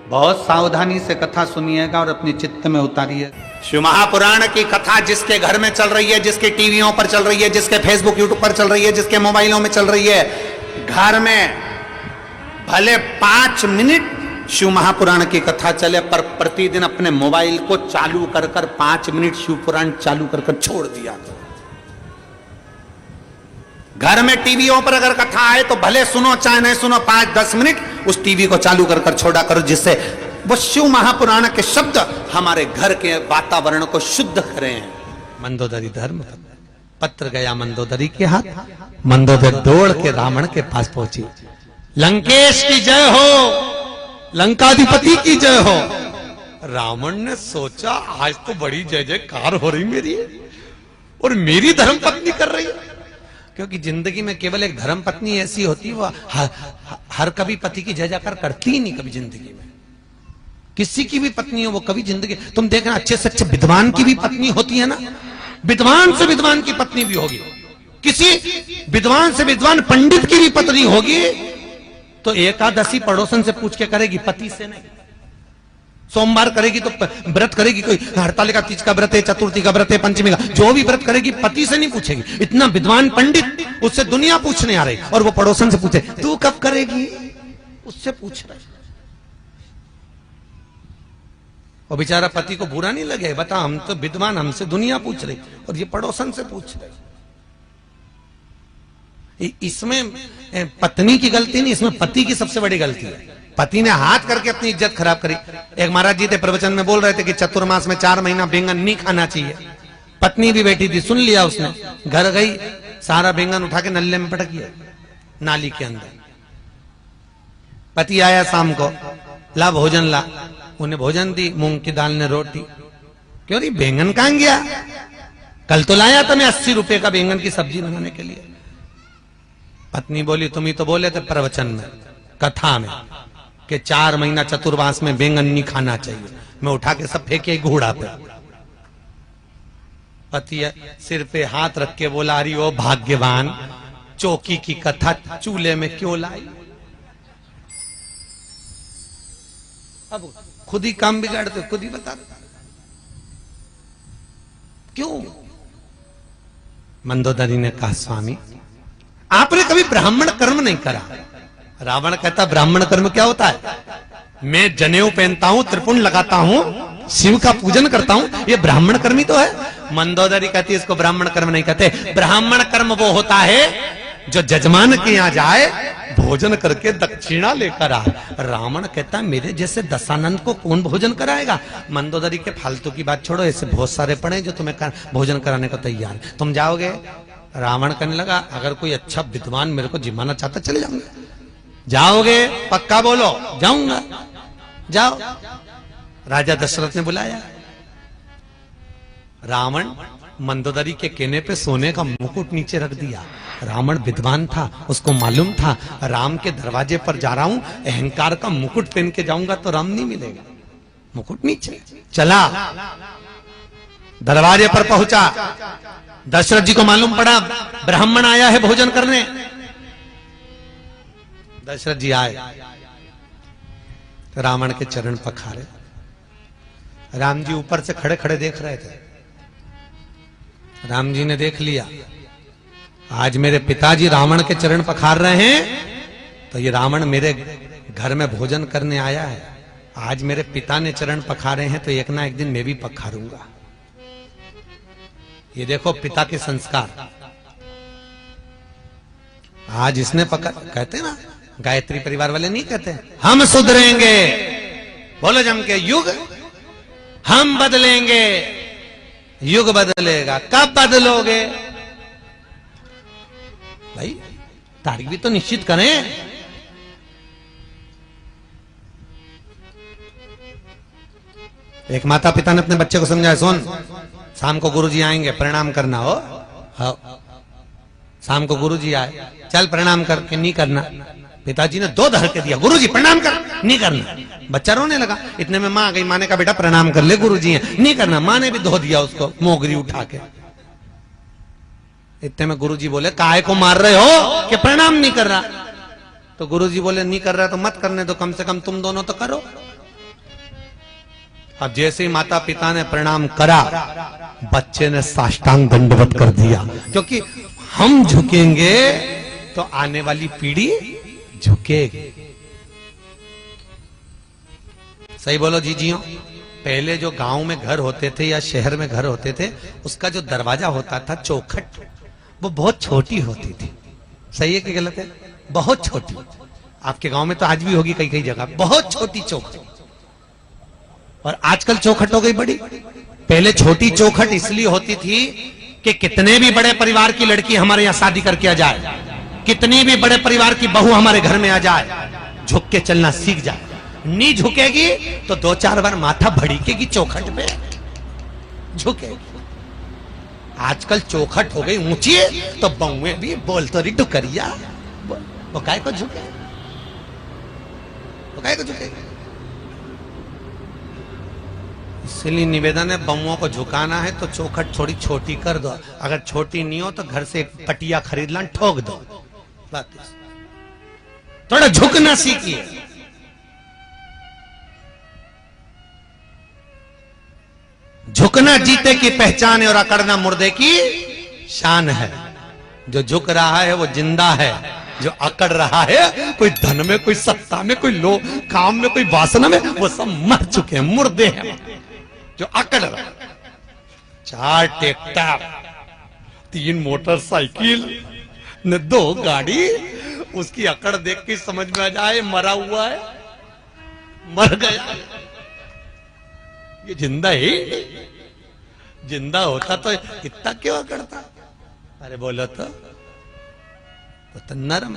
बहुत सावधानी से कथा सुनिएगा और अपने चित्त में उतारिए। शिव महापुराण की कथा जिसके घर में चल रही है, जिसके टीवियों पर चल रही है, जिसके फेसबुक यूट्यूब पर चल रही है, जिसके मोबाइलों में चल रही है, घर में भले 5 मिनट शिव महापुराण की कथा चले, पर प्रतिदिन अपने मोबाइल को चालू कर 5 मिनट शिव पुराण चालू कर छोड़ दिया। घर में टीवियों पर अगर कथा आए तो भले सुनो चाहे नहीं सुनो, 5-10 मिनट उस टीवी को चालू कर छोड़ा करो, जिससे वो शिव महापुराण के शब्द हमारे घर के वातावरण को शुद्ध करें। मंदोदरी धर्म पत्र गया मंदोदरी के हाथ, मंदोदरी दौड़ के रावण के पास पहुंची। लंकेश की जय हो, लंकाधिपति की जय हो। रावण ने सोचा आज तो बड़ी जय जयकार हो रही मेरी, और मेरी धर्म पत्नी कर रही है। क्योंकि जिंदगी में केवल एक धर्म पत्नी ऐसी होती है, वो हर कभी पति की जय जयकार करती ही नहीं। कभी जिंदगी में किसी की भी पत्नी हो, वो कभी जिंदगी, तुम देखना अच्छे से अच्छे विद्वान की भी पत्नी होती है ना, विद्वान से विद्वान की पत्नी भी होगी, किसी विद्वान से विद्वान पंडित की भी पत्नी होगी, तो एकादशी पड़ोसन से पूछ के करेगी, पति से नहीं। सोमवार करेगी तो व्रत करेगी, कोई हरतालिका तीज का व्रत है, चतुर्थी का व्रत है, पंचमी का, जो भी व्रत करेगी पति से नहीं पूछेगी। इतना विद्वान पंडित, उससे दुनिया पूछने आ रही, और वो पड़ोसन से पूछे तू कब करेगी, उससे पूछ रहा। और बेचारा पति को बुरा नहीं लगे, बता हम तो विद्वान, हमसे दुनिया पूछ रही, और ये पड़ोसन से पूछ रही। इसमें पत्नी की गलती नहीं, इसमें पति की सबसे बड़ी गलती है। पति ने हाथ करके अपनी इज्जत खराब करी। एक महाराज जी थे प्रवचन में बोल रहे थे कि चतुर्मास में 4 महीना बैंगन नहीं खाना चाहिए। पत्नी भी बैठी थी, सुन लिया उसने, घर गई, सारा बैंगन उठा के नल्ले में पटक दिया, नाली के अंदर। पति आया शाम को, ला भोजन ला, उन्हें भोजन दी, मूंग की दाल ने रोटी। क्यों नहीं, बैंगन कहां गया, कल तो लाया था मैं 80 रुपए का बैंगन की सब्जी बनाने के लिए। पत्नी बोली तुम ही तो बोले थे प्रवचन में, कथा में, कि 4 महीना चतुर्मास में बैंगन नहीं खाना चाहिए। मैं उठा के सब फेंके घोड़ा पे। पति सिर पे हाथ रख के बोला, अरे ओ भाग्यवान, चौकी की कथा चूल्हे में क्यों लाई। अब खुद ही काम बिगाड़ते, खुद ही बता क्यों। मंदोदरी ने कहा, स्वामी आपने कभी ब्राह्मण कर्म नहीं करा। रावण कहता ब्राह्मण कर्म क्या होता है, मैं जनेऊ पहनता हूं, त्रिपुंड लगाता हूं, शिव का पूजन करता हूं, ये ब्राह्मण कर्म ही तो है। मंदोदरी कहती है इसको ब्राह्मण कर्म नहीं कहते, ब्राह्मण कर्म वो होता है जो जजमान के यहां जाए, भोजन करके दक्षिणा लेकर आ। रावण कहता मेरे जैसे दशानंद को कौन भोजन कराएगा। मंदोदरी के फालतू की बात छोड़ो, ऐसे बहुत सारे पड़े जो तुम्हें भोजन कराने को तैयार, तुम जाओगे। रावण कहने लगा अगर कोई अच्छा विद्वान मेरे को जिमाना चाहता चले जाऊंगा। जाओगे, पक्का बोलो। जाऊंगा, जाओ। राजा दशरथ ने बुलाया। रावण मंदोदरी के कहने पे सोने का मुकुट नीचे रख दिया। रावण विद्वान था, उसको मालूम था राम के दरवाजे पर जा रहा हूं, अहंकार का मुकुट पहन के जाऊंगा तो राम नहीं मिलेगा। मुकुट नीचे चला, दरवाजे पर पहुंचा। दशरथ जी को मालूम पड़ा ब्राह्मण आया है भोजन करने। दशरथ जी आए, रावण के चरण पखारे। राम जी ऊपर से खड़े खड़े देख रहे थे। राम जी ने देख लिया, आज मेरे पिताजी रावण के चरण पखार रहे हैं, तो ये रावण मेरे घर में भोजन करने आया है। आज मेरे पिता ने चरण पखारे हैं, तो एक ना एक दिन मैं भी पखारूंगा। ये देखो पिता के संस्कार। आज इसने कहते ना, गायत्री परिवार वाले नहीं कहते हम सुधरेंगे, बोलो जम के, युग हम बदलेंगे। युग बदलेगा, कब बदलोगे भाई, तारीख भी तो निश्चित करें। एक माता पिता ने अपने बच्चे को समझाया, सुन शाम को गुरुजी आएंगे, प्रणाम करना हो। हाँ, शाम को गुरुजी आए, चल प्रणाम करके नहीं करना। पिताजी ने 2 धर के दिया, गुरुजी प्रणाम कर, नहीं करना। बच्चा रोने लगा। इतने में मां आ गई, मां ने कहा बेटा प्रणाम कर ले, गुरुजी हैं, नहीं करना। मां ने भी धो दिया उसको, मोगरी उठा के। इतने में गुरुजी बोले काहे को मार रहे हो कि प्रणाम नहीं कर रहा। तो गुरुजी बोले नहीं कर रहा तो मत करने दो, कम से कम तुम दोनों तो करो। अब जैसे ही माता पिता ने प्रणाम करा, बच्चे ने साष्टांग दंडवत कर दिया, क्योंकि हम झुकेंगे तो आने वाली पीढ़ी झुकेगी। सही बोलो जी जियो। पहले जो गांव में घर होते थे या शहर में घर होते थे, उसका जो दरवाजा होता था चौखट, वो बहुत छोटी होती थी। सही है कि गलत है? बहुत छोटी। आपके गांव में तो आज भी होगी कई कई जगह, बहुत छोटी चौखट। और आजकल चौखट हो गई बड़ी। पहले छोटी चौखट इसलिए होती थी कि कितने भी बड़े परिवार की लड़की हमारे यहां शादी करके आ जाए, कितनी भी बड़े परिवार की बहू हमारे घर में आ जाए, झुक के चलना सीख जाए। नहीं झुकेगी तो 2-4 बार माथा भड़केगी चौखट पे, झुकेगी। आजकल चौखट हो गई ऊंची, तो बहुए भी बोल तो रही डुकरिया, वो काय को झुके, वो काय को झुकेगी। इसलिए निवेदन है, बहुओं को झुकाना है तो चौखट थोड़ी छोटी कर दो। अगर छोटी नहीं हो तो घर से एक पटिया खरीद ला, ठोक दो। थोड़ा झुकना सीखिए। झुकना जीते की पहचान है और अकड़ना मुर्दे की शान है। जो झुक रहा है वो जिंदा है, जो अकड़ रहा है कोई धन में, कोई सत्ता में, कोई लो काम में, कोई वासना में, वो सब मर चुके हैं, मुर्दे हैं। जो अकड़ रहा, 4 ट्रैक्टर, 3 मोटरसाइकिल न 2 गाड़ी, उसकी अकड़ देख के समझ में आ जाए मरा हुआ है, मर गया। ये जिंदा है, जिंदा होता तो इतना क्यों अकड़ता? अरे बोलो तो नरम।